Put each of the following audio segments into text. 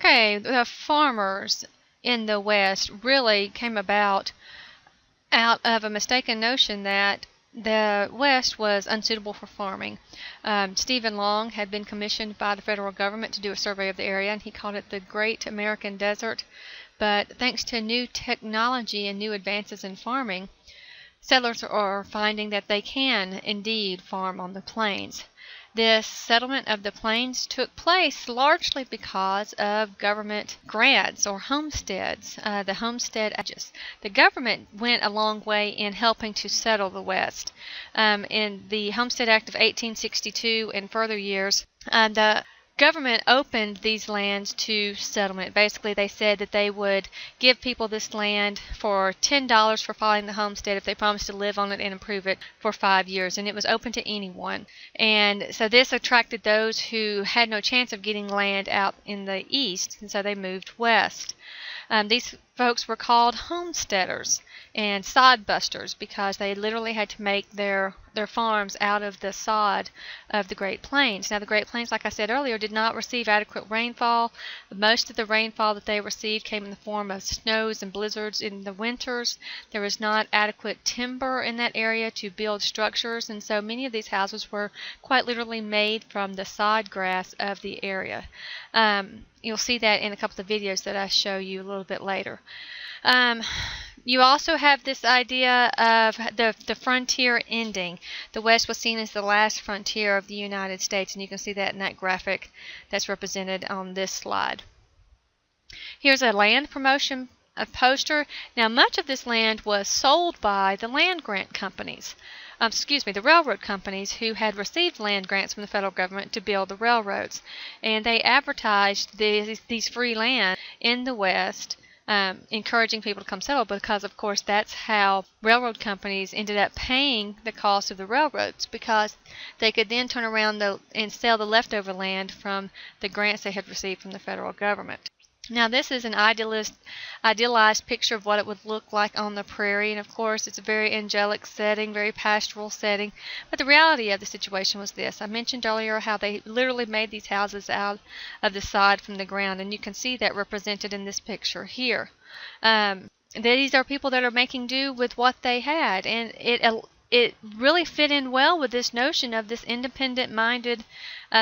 Okay, the farmers in the West really came about out of a mistaken notion that the West was unsuitable for farming. Stephen Long had been commissioned by the federal government to do a survey of the area, and he called it the Great American Desert. But thanks to new technology and new advances in farming, settlers are finding that they can indeed farm on the plains. This settlement of the plains took place largely because of government grants or homesteads, the homestead acts. The government went a long way in helping to settle the West. In the Homestead Act of 1862 and further years, the government opened these lands to settlement. Basically, they said that they would give people this land for $10 for filing the homestead if they promised to live on it and improve it for 5 years, and it was open to anyone. And so this attracted those who had no chance of getting land out in the east, and so they moved west. These folks were called homesteaders and sod busters because they literally had to make their farms out of the sod of the Great Plains. Now, the Great Plains, like I said earlier, did not receive adequate rainfall. Most of the rainfall that they received came in the form of snows and blizzards in the winters. There was not adequate timber in that area to build structures, and so many of these houses were quite literally made from the sod grass of the area. You'll see that in a couple of videos that I show you a little bit later. You also have this idea of the frontier ending. The West was seen as the last frontier of the United States, and you can see that in that graphic that's represented on this slide. Here's a land promotion poster. Now, much of this land was sold by the land grant companies. The railroad companies who had received land grants from the federal government to build the railroads. And they advertised these free land in the West, encouraging people to come settle because, of course, that's how railroad companies ended up paying the cost of the railroads, because they could then turn around and sell the leftover land from the grants they had received from the federal government. Now, this is an idealized picture of what it would look like on the prairie, and of course it's a very angelic setting, very pastoral setting, but the reality of the situation was this. I mentioned earlier how they literally made these houses out of the sod from the ground, and you can see that represented in this picture here. These are people that are making do with what they had, and it really fit in well with this notion of this independent-minded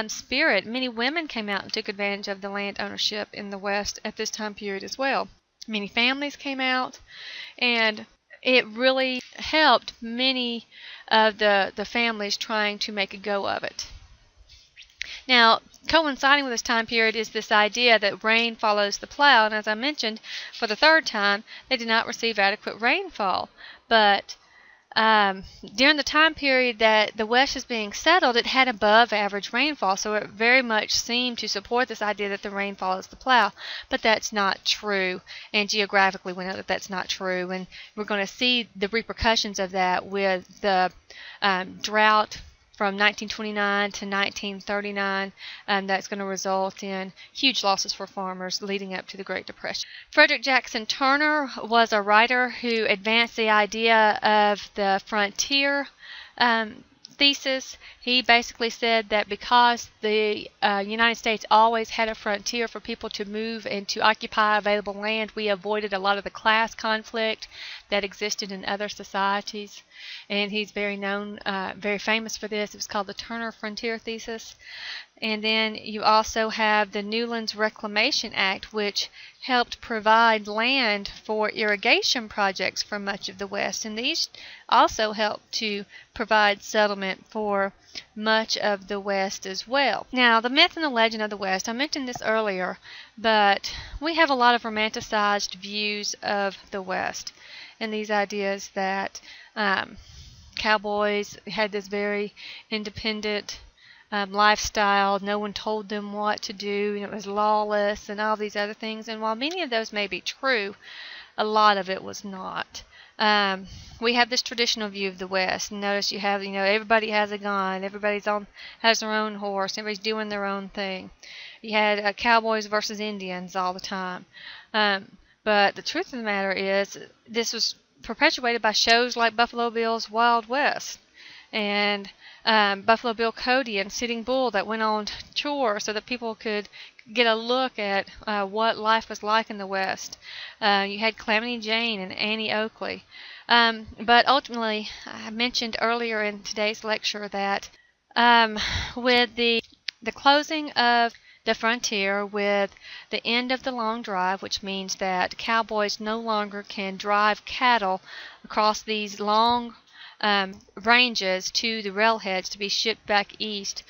spirit. Many women came out and took advantage of the land ownership in the West at this time period as well. Many families came out, and it really helped many of the families trying to make a go of it. Now, coinciding with this time period is this idea that rain follows the plow, and as I mentioned, for the third time, they did not receive adequate rainfall. But during the time period that the West was being settled, it had above average rainfall, so it very much seemed to support this idea that the rain follows the plow. But that's not true, and geographically we know that that's not true, and we're going to see the repercussions of that with the drought from 1929 to 1939, that's going to result in huge losses for farmers leading up to the Great Depression. Frederick Jackson Turner was a writer who advanced the idea of the frontier thesis. He basically said that because the United States always had a frontier for people to move and to occupy available land, we avoided a lot of the class conflict that existed in other societies. And he's very known, very famous for this. It was called the Turner Frontier Thesis. And then you also have the Newlands Reclamation Act, which helped provide land for irrigation projects for much of the West. And these also helped to provide settlement for much of the West as well. Now, the myth and the legend of the West, I mentioned this earlier, but we have a lot of romanticized views of the West. And these ideas that cowboys had this very independent lifestyle. No one told them what to do, and it was lawless and all these other things. And while many of those may be true, a lot of it was not. We have this traditional view of the West. Notice you have, everybody has a gun, has their own horse, everybody's doing their own thing. You had cowboys versus Indians all the time. But the truth of the matter is, this was perpetuated by shows like Buffalo Bill's Wild West and Buffalo Bill Cody and Sitting Bull that went on tour so that people could get a look at what life was like in the West. You had Calamity Jane and Annie Oakley. But ultimately, I mentioned earlier in today's lecture that with the closing of the frontier, with the end of the long drive, which means that cowboys no longer can drive cattle across these long ranges to the railheads to be shipped back east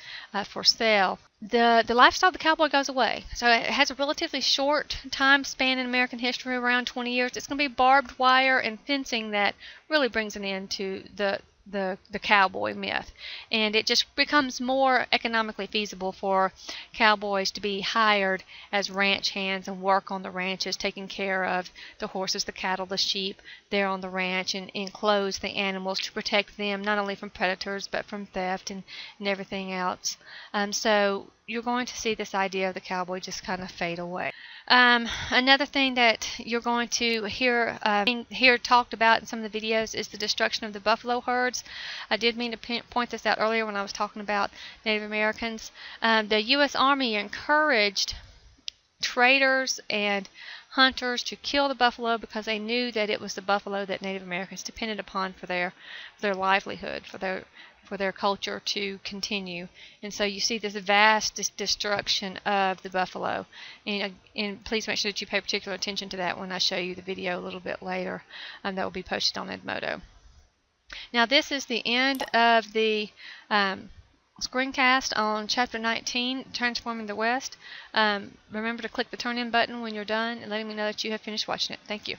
for sale. The lifestyle of the cowboy goes away. So it has a relatively short time span in American history, around 20 years. It's going to be barbed wire and fencing that really brings an end to the cowboy myth, and it just becomes more economically feasible for cowboys to be hired as ranch hands and work on the ranches, taking care of the horses, the cattle, the sheep there on the ranch, and enclose the animals to protect them not only from predators but from theft and everything else. So you're going to see this idea of the cowboy just kind of fade away. Another thing that you're going to hear talked about in some of the videos is the destruction of the buffalo herds. I did mean to point this out earlier when I was talking about Native Americans. The U.S. Army encouraged traders and hunters to kill the buffalo because they knew that it was the buffalo that Native Americans depended upon for their livelihood, for their culture to continue. And so you see this vast destruction of the buffalo, and please make sure that you pay particular attention to that when I show you the video a little bit later that will be posted on Edmodo. Now this is the end of the screencast on Chapter 19, Transforming the West. Remember to click the turn in button when you're done and letting me know that you have finished watching it. Thank you.